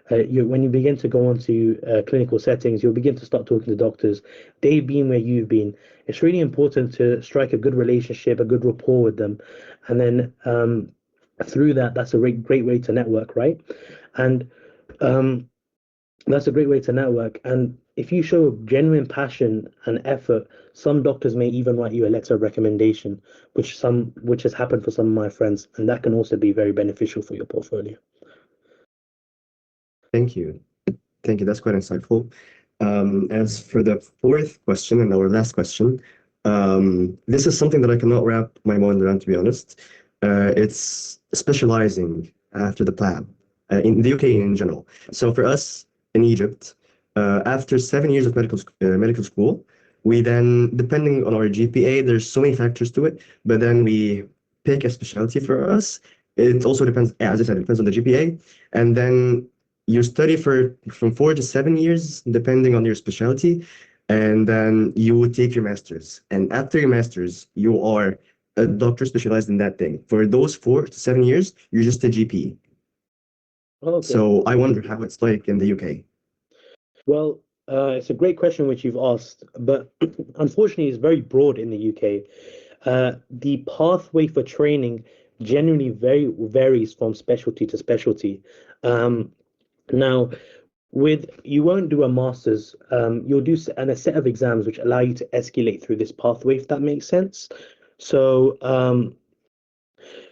when you begin to go onto clinical settings, you'll begin to start talking to doctors. They've been where you've been. It's really important to strike a good relationship, a good rapport with them, and then through that, that's a great way to network, right? And um, that's a great way to network. And if you show genuine passion and effort, some doctors may even write you a letter of recommendation, which has happened for some of my friends, and that can also be very beneficial for your portfolio. Thank you. Thank you. That's quite insightful. As for the fourth question and our last question, this is something that I cannot wrap my mind around, to be honest. It's specializing after the plan in the UK in general. So for us in Egypt, after 7 years of medical school, we then, depending on our GPA, there's so many factors to it, but then we pick a specialty for us. It also depends, as I said, it depends on the GPA. And then you study for from 4 to 7 years, depending on your specialty, and then you would take your master's. And after your master's, you are a doctor specialized in that thing. For those 4 to 7 years, you're just a GP. Okay. So I wonder how it's like in the UK. Well, it's a great question which you've asked, but unfortunately, it's very broad in the UK. The pathway for training generally varies from specialty to specialty. Now, with you won't do a master's, you'll do and a set of exams which allow you to escalate through this pathway, if that makes sense. So,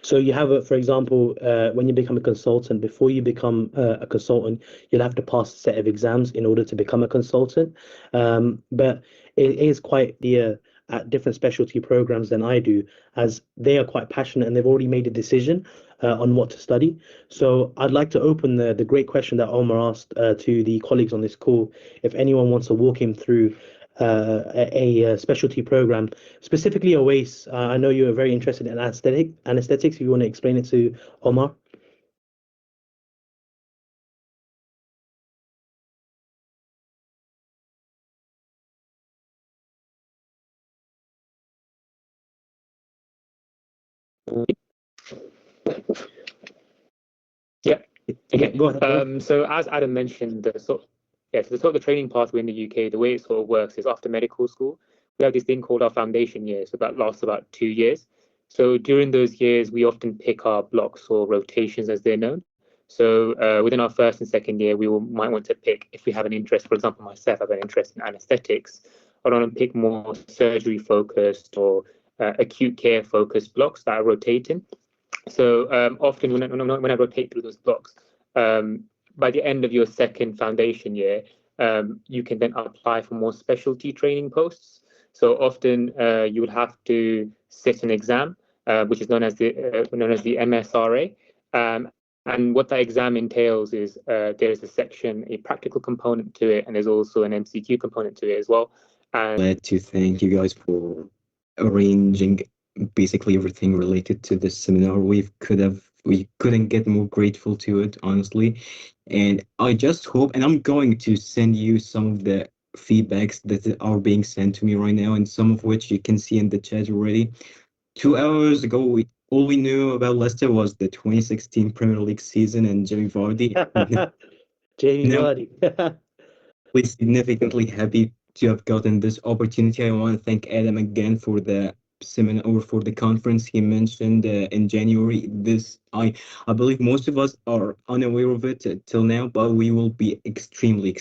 so you have, for example, when you become a consultant, before you become a consultant, you'll have to pass a set of exams in order to become a consultant. But it is quite clear at different specialty programs than I do, as they are quite passionate and they've already made a decision on what to study. So I'd like to open the great question that Omar asked to the colleagues on this call. If anyone wants to walk him through a specialty program, specifically Awais. I know you are very interested in anesthetics. If you want to explain it to Omar. Yeah. Okay. Go ahead. So as Adam mentioned, the training pathway in the UK, the way it sort of works is after medical school, we have this thing called our foundation year. So that lasts about 2 years. So during those years, we often pick our blocks or rotations as they're known. So within our first and second year, might want to pick, if we have an interest, for example, myself, I have an interest in anesthetics, I want to pick more surgery focused or acute care focused blocks that are rotating. So often when I rotate through those blocks, by the end of your second foundation year, you can then apply for more specialty training posts. So often you will have to sit an exam, which is known as the MSRA. And what that exam entails is there's a practical component to it, and there's also an MCQ component to it as well. And I'd like to thank you guys for arranging basically everything related to this seminar. We couldn't get more grateful to it, honestly. And I just hope, and I'm going to send you some of the feedbacks that are being sent to me right now, and some of which you can see in the chat already. 2 hours ago, all we knew about Leicester was the 2016 Premier League season and Jamie Vardy. Jamie Vardy. We're significantly happy to have gotten this opportunity. I want to thank Adam again for the seminar or for the conference he mentioned in January. I believe most of us are unaware of it till now, but we will be extremely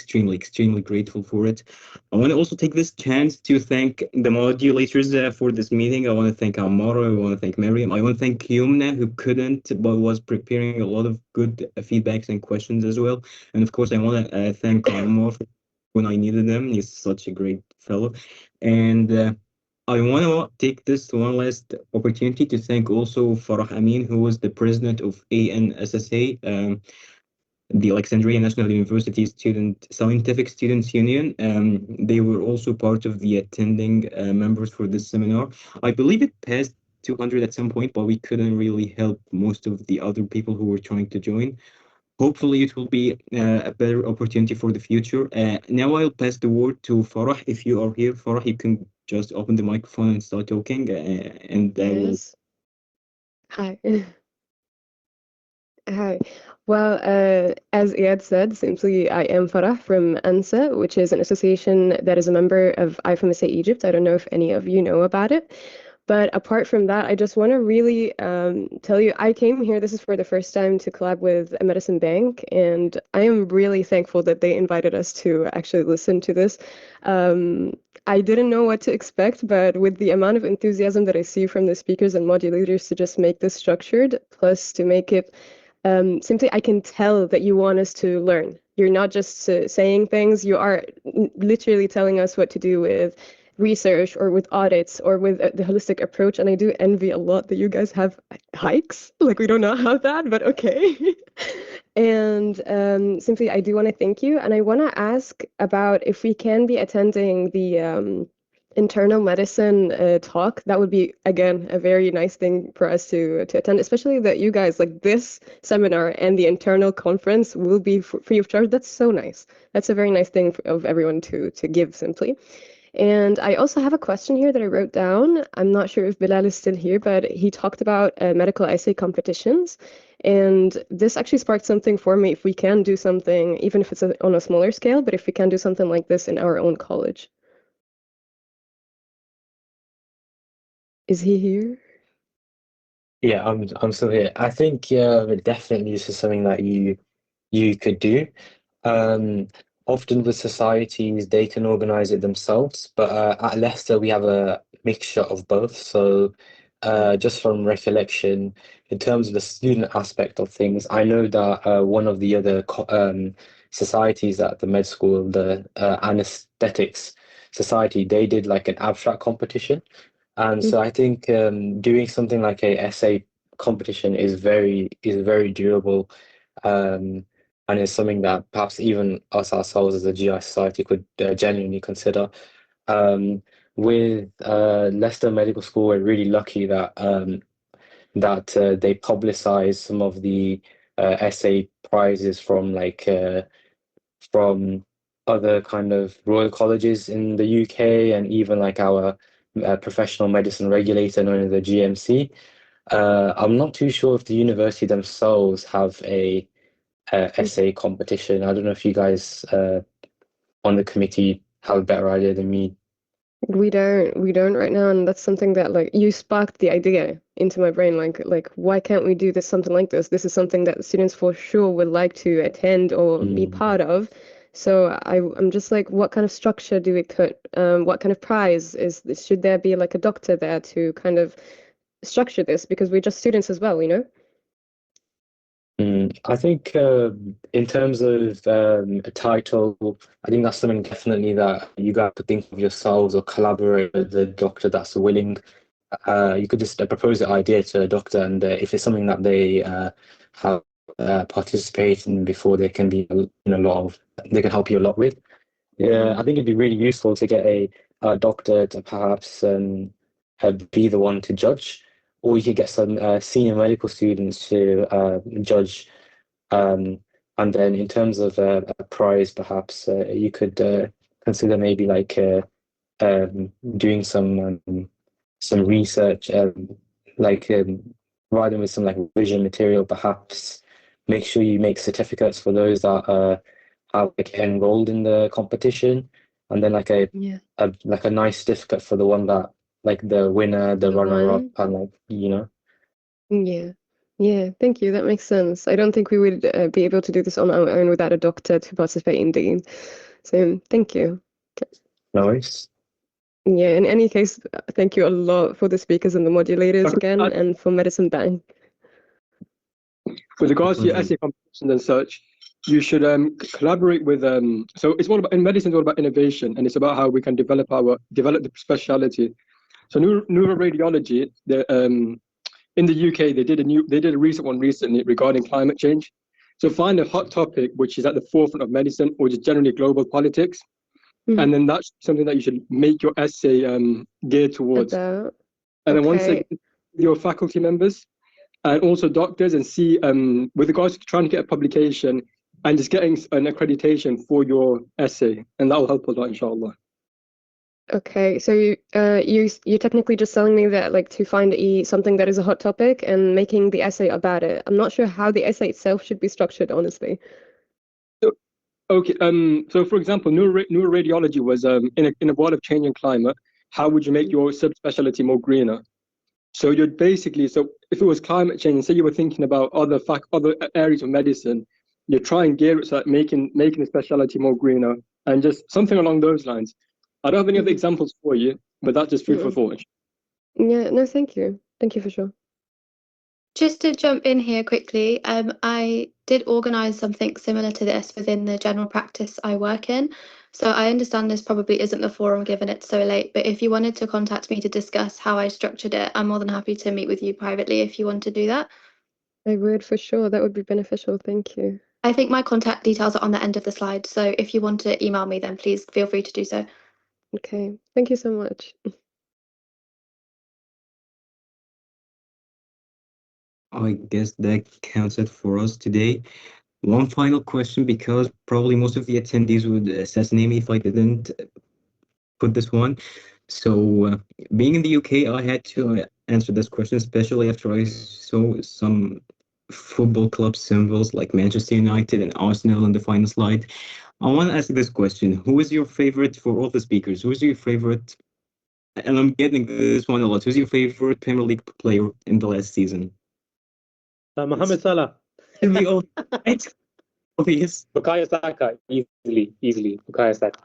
grateful for it. I want to also take this chance to thank the modulators for this meeting. I want to thank Amara, I want to thank Miriam, I want to thank Yumna, who couldn't but was preparing a lot of good feedbacks and questions as well. And of course, I want to thank Omar when I needed him. He's such a great fellow. And I want to take this one last opportunity to thank also Farah Amin, who was the president of ANSSA, the Alexandria National University Scientific Students Union. They were also part of the attending members for this seminar. I believe it passed 200 at some point, but we couldn't really help most of the other people who were trying to join. Hopefully, it will be a better opportunity for the future. Now I'll pass the word to Farah. If you are here, Farah, you can just open the microphone and start talking. Yes. Hi. Hi. Well, as Iyad said, simply I am Farah from ANSA, which is an association that is a member of IFMSA Egypt. I don't know if any of you know about it. But apart from that, I just want to really tell you, I came here, this is for the first time to collab with MedicineBank, and I am really thankful that they invited us to actually listen to this. I didn't know what to expect, but with the amount of enthusiasm that I see from the speakers and modulators to just make this structured, plus to make it simply, I can tell that you want us to learn. You're not just saying things, you are literally telling us what to do with research or with audits or with the holistic approach. And I do envy a lot that you guys have hikes. Like, we do not have that, but okay. And simply, I do want to thank you. And I want to ask about if we can be attending the internal medicine talk. That would be, again, a very nice thing for us to attend, especially that you guys, like this seminar and the internal conference will be free of charge. That's so nice. That's a very nice thing of everyone to give simply. And I also have a question here that I wrote down. I'm not sure if Bilal is still here, but he talked about medical essay competitions. And this actually sparked something for me if we can do something, even if it's on a smaller scale, but if we can do something like this in our own college. Is he here? Yeah, I'm still here. I think definitely this is something that you could do. Um, Often with societies, they can organize it themselves, but at Leicester we have a mixture of both. So just from recollection, in terms of the student aspect of things, I know that one of the other societies at the med school, the anesthetics society, they did like an abstract competition. And so I think doing something like a essay competition is very durable, and is something that perhaps even us ourselves as a GI society could genuinely consider. With Leicester Medical School, we're really lucky that they publicize some of the essay prizes from other kind of royal colleges in the UK, and even like our professional medicine regulator known as the GMC. I'm not too sure if the university themselves have a essay competition. I don't know if you guys on the committee have a better idea than me. We don't right now, and that's something that like you sparked the idea into my brain. Like why can't we do this something like this? This is something that students for sure would like to attend or be part of. So I'm just like, what kind of structure do we put? What kind of prize should there be like a doctor there to kind of structure this because we're just students as well, you know? I think in terms of a title, I think that's something definitely that you guys could think of yourselves or collaborate with the doctor that's willing. You could just propose the idea to a doctor, and if it's something that they have participated in before, they can be in a lot of they can help you a lot with. Yeah, I think it'd be really useful to get a doctor to perhaps be the one to judge, or you could get some senior medical students to judge. Um, and then in terms of a prize, perhaps you could consider maybe like doing some research, like providing with some like revision material, perhaps make sure you make certificates for those that have like enrolled in the competition, and then like Yeah. like a nice certificate for the one that like the winner, the The runner-up, one. and like Yeah. Yeah, thank you. That makes sense. I don't think we would be able to do this on our own without a doctor to participate indeed. So thank you. no worries. Yeah, in any case, thank you a lot for the speakers and the modulators again, and for MedicineBank. With regards to your essay competitions and such, you should collaborate with so it's all about in medicine, it's all about innovation, and it's about how we can develop the speciality. So neuroradiology, in the UK, they did a recent one recently regarding climate change. So find a hot topic which is at the forefront of medicine or just generally global politics, and then that's something that you should make your essay geared towards. About, And then once okay. again, your faculty members and also doctors, and see with regards to trying to get a publication and just getting an accreditation for your essay, and that will help a lot, inshallah. Okay, so you're technically just telling me that like to find something that is a hot topic and making the essay about it. I'm not sure how the essay itself should be structured, honestly. Okay. So for example, neuroradiology was in a world of changing climate. How would you make your subspecialty more greener? So you'd basically, so if it was climate change, say you were thinking about other areas of medicine, you try and gear it so that making the specialty more greener and just something along those lines. I don't have any other examples for you, but that's just food for thought. Yeah, no, thank you. Thank you for sure. Just to jump in here quickly, I did organise something similar to this within the general practice I work in. So I understand this probably isn't the forum given it's so late, but if you wanted to contact me to discuss how I structured it, I'm more than happy to meet with you privately if you want to do that. I would for sure. That would be beneficial. Thank you. I think my contact details are on the end of the slide, so if you want to email me, then please feel free to do so. Okay, thank you so much. I guess that counts it for us today. One final question, because probably most of the attendees would assassinate me if I didn't put this one. So, being in the UK, I had to answer this question, especially after I saw some football club symbols like Manchester United and Arsenal in the final slide. I want to ask this question. Who is your favorite, for all the speakers, who is your favorite, and I'm getting this one a lot, who's your favorite Premier League player in the last season? Mohamed Salah. Should be all right? Obvious. Bukayo Saka, easily. Bukayo Saka.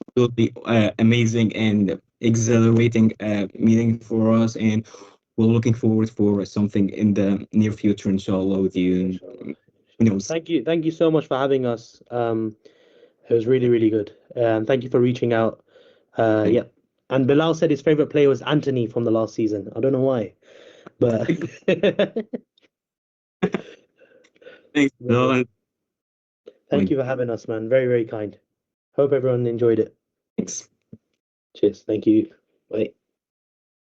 Absolutely amazing and exhilarating meeting for us, and we're looking forward for something in the near future, inshallah, with you. Who knows? Thank you so much for having us. It was really good. Thank you for reaching out. Yeah. And Bilal said his favorite player was Anthony from the last season. I don't know why, but Thanks, Nolan. thank you for having us, man. Very kind. Hope everyone enjoyed it. Thanks. Cheers. Thank you. Bye.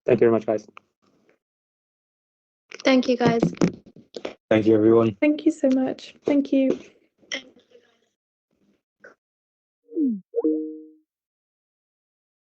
Thank you very much, guys. Thank you, guys. Thank you, everyone. Thank you so much. Thank you.